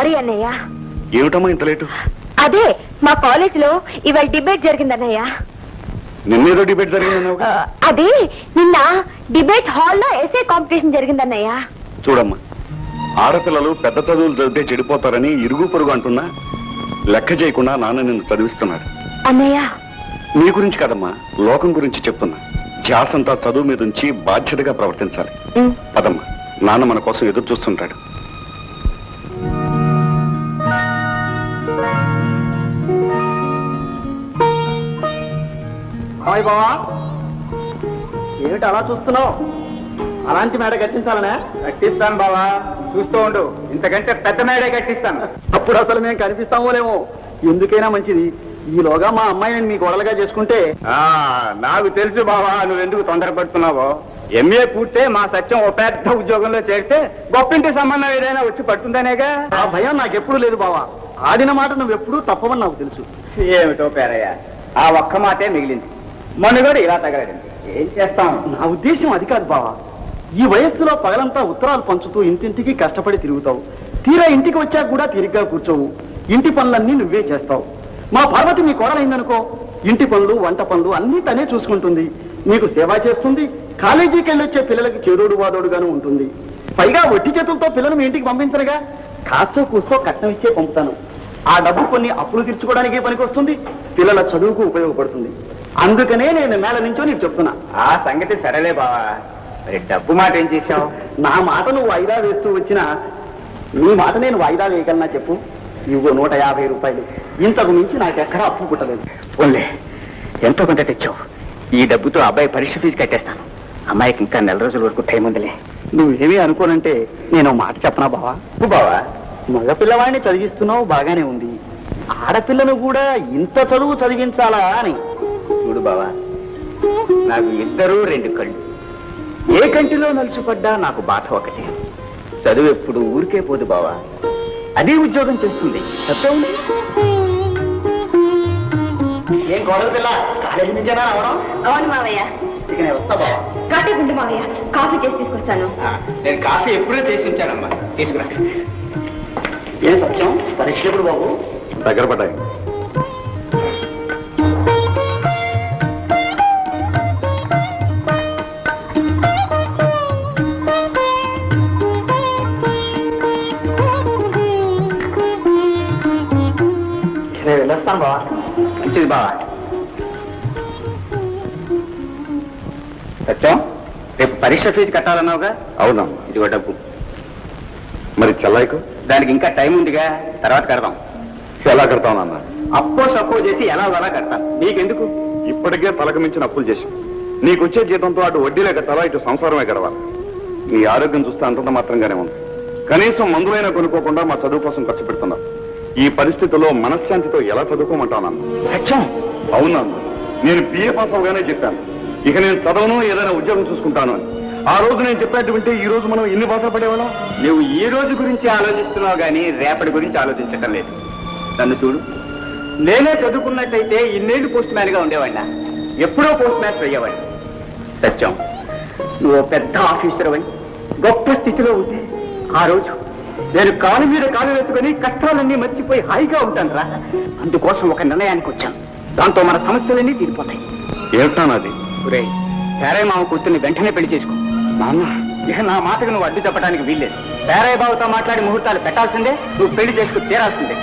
Sorry అన్నయ్య. ఏమిటమ్మా ఇంత లేటు? అదే మా కాలేజ్ లో ఇవాళ డిబేట్ జరిగిందన్నయ్య. నిన్నేదో డిబేట్ జరిగిందన్నావు. అది నిన్న డిబేట్ హాల్లో ఎస్ఏ కాంపిటీషన్ జరిగిందన్నయ్య. చూడమ్మా, ఆడపిల్లలు పెద్ద చదువులు చదివితే చెడిపోతారని ఇరుగు పొరుగు అంటున్నా లెక్క చేయకుండా నాన్న నిన్ను చదివిస్తున్నాడు. అన్నయ్య, నీ గురించి కదమ్మా, లోకం గురించి చెప్తున్నా. ధ్యాసంతా చదువు మీద ఉంచి బాధ్యతగా ప్రవర్తించాలి. పదమ్మా, నాన్న మన కోసం ఎదురు చూస్తుంటాడు. బావా, ఏమిటి అలా చూస్తున్నావు? అలాంటి మేడ కట్టించాలనే? కట్టిస్తాను బావా, చూస్తూ ఉండు. ఇంతకంటే పెద్ద మేడే కట్టిస్తాను. అప్పుడు అసలు మేము కనిపిస్తామో లేమో. ఎందుకైనా మంచిది, ఈలోగా మా అమ్మాయిని మీ గొడవలుగా చేసుకుంటే. నాకు తెలుసు బావా, నువ్వెందుకు తొందరపడుతున్నావో. ఎంఏ పూర్తే మా సత్యం ఓ పెద్ద ఉద్యోగంలో చేరితే గొప్పింటి సంబంధం ఏదైనా వచ్చి పడుతుందనేగా. ఆ భయం నాకెప్పుడు లేదు బావా. ఆడిన మాట నువ్వెప్పుడూ తప్పవని నాకు తెలుసు. ఏమిటో పేరయ్య, ఆ ఒక్క మాటే మిగిలింది. మనుగడ ఇలా తగలడింది. ఏం చేస్తాం? నా ఉద్దేశం అది కాదు బావా. ఈ వయస్సులో పగలంతా ఉత్తరాలు పంచుతూ ఇంటింటికి కష్టపడి తిరుగుతావు. తీరా ఇంటికి వచ్చాక కూడా తిరిగ్గా కూర్చోవు. ఇంటి పనులన్నీ నువ్వే చేస్తావు. మా పార్వతి మీ కోడలైందనుకో, ఇంటి పనులు వంట పనులు అన్నీ తనే చూసుకుంటుంది. నీకు సేవ చేస్తుంది. కాలేజీకి వెళ్ళొచ్చే పిల్లలకి చేదోడు వాదోడుగాను ఉంటుంది. పైగా ఒట్టి చేతులతో పిల్లలు మీ ఇంటికి పంపించరుగా. కాస్తో కూస్తో కట్నం ఇచ్చే పంపుతాను. ఆ డబ్బు కొన్ని అప్పులు తీర్చుకోవడానికే పనికొస్తుంది, పిల్లల చదువుకు ఉపయోగపడుతుంది. అందుకనే నేను మేళ నుంచో నీకు చెప్తున్నా. ఆ సంగతి సరేలే బావా, మరి డబ్బు మాట ఏం చేశావు? నా మాట నువ్వు వాయిదా వేస్తూ వచ్చినా నీ మాట నేను వాయిదా వేయగలనా చెప్పు? ఇవ్వు 150 రూపాయలు. ఇంతకు మించి నాకెక్కడా అప్పు పుట్టలేదు. ఓన్లే ఎంతో కొంత తెచ్చావు. ఈ డబ్బుతో అబ్బాయి పరీక్ష ఫీజు కట్టేస్తాను. అమ్మాయికి ఇంకా నెల రోజుల వరకు టైం ఉందిలే. నువ్వేమీ అనుకోనంటే నేను మాట చెప్పనా బావా? బావా, మగపిల్లవాడిని చదివిస్తున్నావు బాగానే ఉంది. ఆడపిల్లను కూడా ఇంత చదువు చదివించాలా అని. చూడు బావా, నాకు ఇద్దరు 2 కళ్ళు. ఏ కంటిలో నలుసుపడ్డా నాకు బాధ ఒకటే. చదువు ఎప్పుడు ఊరికే పోదు బావా, అదే ఉద్యోగం చేస్తుంది. తప్పేముంది? ఏం కోడలు పిల్ల, కాలేజీ నుంచేనా రావడం? అవును మావయ్య. ఇక నేను వస్తా బావా. కాఫీ గుండు మావయ్య, కాఫీ చేసి తీసుకొస్తాను. నేను కాఫీ ఎప్పుడూ చేసి ఉంచానమ్మా, తీసుకురా. ఏం సత్యం, పరీక్ష ఎప్పుడు బాబు? దగ్గర పడ్డాయి. నేను వెళ్ళొస్తాను బావా. మంచిది బావా. సత్యం, రేపు పరీక్ష ఫీజు కట్టాలన్నావుగా? అవునమ్మా. ఇదిగో డబ్బు. మరి చెల్లాయికు? దానికి ఇంకా టైం ఉందిగా, తర్వాత కడదాం. ఎలా కడతావు నాన్న? అప్పో సప్పో చేసి ఎలా అలా కడతాను. నీకెందుకు? ఇప్పటికే తలకు మించిన అప్పులు చేసి నీకొచ్చే జీతంతో అటు వడ్డీలే కట్టాలా, ఇటు సంసారమే గడవాలి. నీ ఆరోగ్యం చూస్తే అంతంత మాత్రంగానే ఉంది. కనీసం మందులైనా కొనుక్కోకుండా మా చదువు కోసం ఖర్చు పెడుతున్నావు. ఈ పరిస్థితుల్లో మనశ్శాంతితో ఎలా చదువుకోమంటావు నాన్న? సత్యం, అవునన్నా, నేను బిఏ పాస్ అవగానే చెప్పాను, ఇక నేను చదవను, ఏదైనా ఉద్యోగం చూసుకుంటాను అని. ఆ రోజు నేను చెప్పేటువంటి ఈ రోజు మనం ఎన్ని బాధలు పడేవాళ్ళం. నువ్వు ఈ రోజు గురించి ఆలోచిస్తున్నావు కానీ రేపటి గురించి ఆలోచించటం లేదు. నన్ను చూడు, నేనే చదువుకున్నట్టయితే ఇన్నేళ్ళు పోస్ట్ మ్యాన్ గా ఉండేవాడినా, ఎప్పుడో పోస్ట్ మాస్టర్ అయ్యేవాడిని. సత్యం, నువ్వు పెద్ద ఆఫీసర్ అయి గొప్ప స్థితిలో ఉంటే ఆ రోజు నేను కాలు మీద కాలు వేసుకుని కష్టాలన్నీ మర్చిపోయి హాయిగా ఉంటాను రా. అందుకోసం ఒక నిర్ణయానికి వచ్చాను. దాంతో మన సమస్యలన్నీ తీరిపోతాయి. ఏమిటానది? పేరయ్య మామ కూతుర్ని వెంటనే పెళ్లి చేసుకో. నాన్న, ఇక నా మాటకు నువ్వు అడ్డు చెప్పడానికి వీల్లేదు. పేరయ్య బాబుతో మాట్లాడి ముహూర్తాలు పెట్టాల్సిందే, నువ్వు పెళ్లి చేసుకుని తీరాల్సిందే.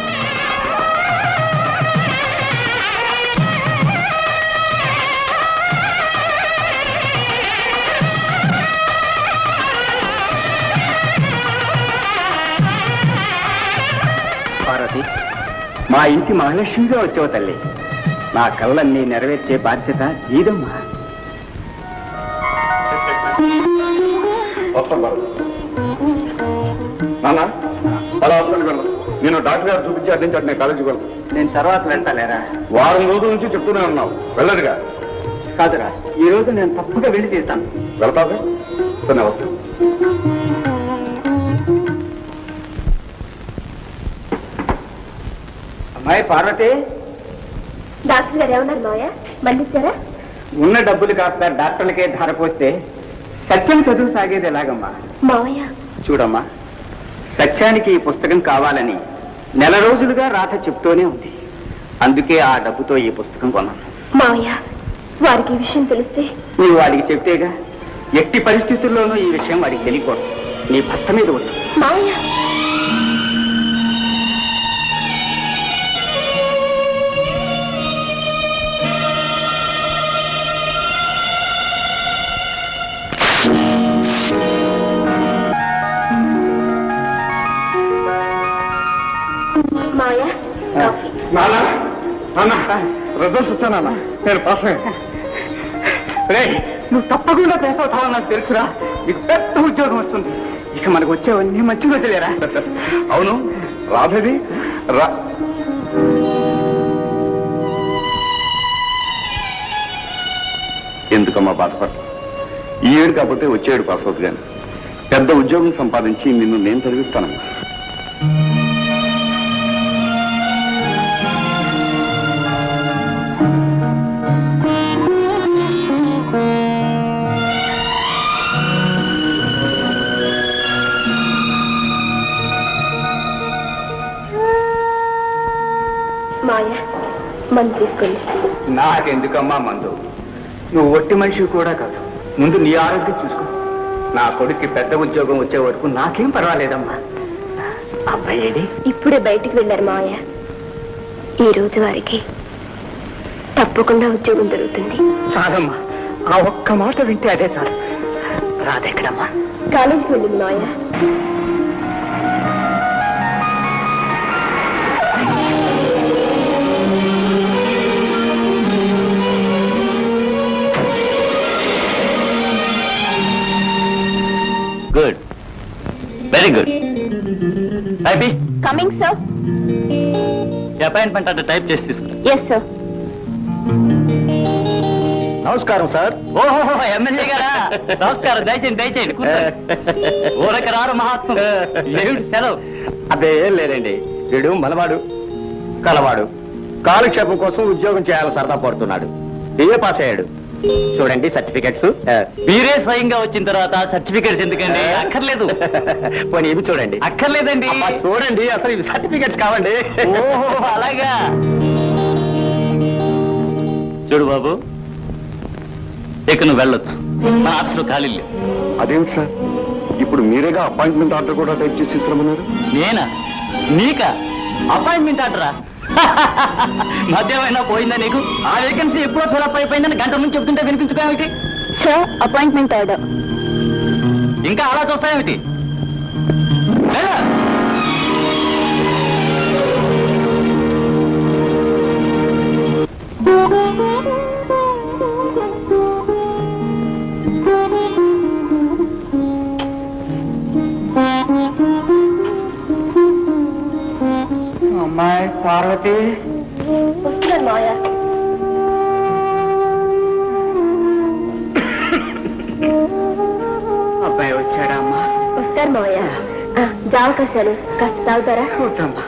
పార్వతి, మా ఇంటి మహాలక్ష్మిగా వచ్చావు తల్లి. నా కళ్ళన్నీ నెరవేర్చే బాధ్యత నీదమ్మా. నాన్న, అలా హాస్పిటల్కి వెళ్ళను. నేను డాక్టర్ గారు చూపించి అడ్డించాడు, నేను కాలేజీకి వెళ్ళను. నేను తర్వాత వెళ్తాలేరా? వారం రోజుల నుంచి చెప్తూనే ఉన్నావు, వెళ్ళదుగా. కాదురా, ఈ రోజు నేను తప్పుగా వెళ్ళి తీస్తాను. వెళ్తావా? సరే, వస్తాను. అమ్మాయి పార్వతి, డాక్టర్ గారు ఏమన్నారు మావయ్య? మళ్ళిచ్చారా? ఉన్న డబ్బులు కాస్త డాక్టర్లకే ధార పోస్తే సత్యం చదువు సాగేది ఎలాగమ్మా? మావయ్య, చూడమ్మా, సత్యానికి ఈ పుస్తకం కావాలని నెల రోజులుగా రాధ చెప్తూనే ఉంది. అందుకే ఆ డబ్బుతో ఈ పుస్తకం కొన్నాను. మావయ్య, వారికి ఈ విషయం తెలిస్తే? నీవు వాడికి చెప్తేగా. ఎట్టి పరిస్థితుల్లోనూ ఈ విషయం వాడికి తెలియకూడదు. నీ భర్త మీద ఉంది. మావయ్య, మావయ్య, కాఫీ. నాన్న నాన్న రిజల్ట్స్ వచ్చా నాన్న, నేను పాస్ అయ్యాను. రే, నువ్వు తప్పకుండా పేస్ అవుతావని నాకు తెలుసురా. నీకు పెద్ద ఉద్యోగం వస్తుంది. ఇక మనకు వచ్చేవన్నీ మంచి రోజులేరా. అవును, రాధది రా. ఎందుకమ్మా బాధపడ? ఈ ఏడు కాకపోతే వచ్చే ఏడు పాస్ అవుతుంది కానీ పెద్ద ఉద్యోగం సంపాదించి నిన్ను నేను చదివిస్తానమ్మా. మావయ్య, మందు తీసుకోండి. నాకెందుకమ్మా మందు? నువ్వు ఒట్టి మనిషి కూడా కాదు. ముందు నీ ఆరోగ్యం చూసుకో. నా కొడుక్కి పెద్ద ఉద్యోగం వచ్చే వరకు నాకేం పర్వాలేదమ్మా. అబ్బాయి ఏడి? ఇప్పుడే బయటికి వెళ్ళారు మావయ్య. ఈ రోజు వారికి తప్పకుండా ఉద్యోగం దొరుకుతుంది. చాలమ్మా, ఆ ఒక్క మాట వింటే అదే చాలు. రాదెక్కడమ్మా? కాలేజీకి వెళ్ళింది మావయ్య. Good, very good. Coming sir. Appointment అంటే టైప్ చేసి తీసుకురా. Yes sir. నమస్కారం సార్. ఓహో, ఎమ్మెల్యే గారా? నమస్కారం. దయచేయండి దయచేయండి. ఊరక రారు మహాత్ముడు. ఏమిటి సెలవు? అదే ఏం లేదండి. వీడు మనవాడు, కలవాడు, కాలక్షేపం కోసం ఉద్యోగం చేయాలని సరదా పడుతున్నాడు. బిఏ పాస్ అయ్యాడు. చూడండి సర్టిఫికెట్స్. మీరే స్వయంగా వచ్చిన తర్వాత సర్టిఫికెట్స్ ఎందుకండి? అక్కర్లేదు. పోనీ ఇవి చూడండి. అక్కర్లేదండి. చూడండి, అసలు ఇవి సర్టిఫికెట్స్ కావండి. ఓహో, అలాగా. చూడు బాబు, ఇక నువ్వు వెళ్ళొచ్చు. నా ఆఫీసులో ఖాళీ లేవు. అదేమిటి సార్, ఇప్పుడు మీరేగా అపాయింట్మెంట్ ఆర్డర్ కూడా టైప్ చేసి తీసుకురమ్మన్నారు. నేనా? నీకా అపాయింట్మెంట్ ఆర్డరా? మధ్యమైనా పోయిందా నీకు? ఆ వేకెన్సీ ఎప్పుడో ఫిలప్ అయిపోయిందని గంట నుంచి చెప్తుంటే వినిపించుకోవేమిటి? Sir, appointment order. ఇంకా అలా చూస్తాయేమిటి? వెళ్ళు. అమ్మాయి పార్వతి వస్తున్నారు మావయ్య. అబ్బాయి వచ్చాడా అమ్మా? వస్తారు మావయ్య. జావకాశాలు కాస్త తాగుతారా? చూద్దామా.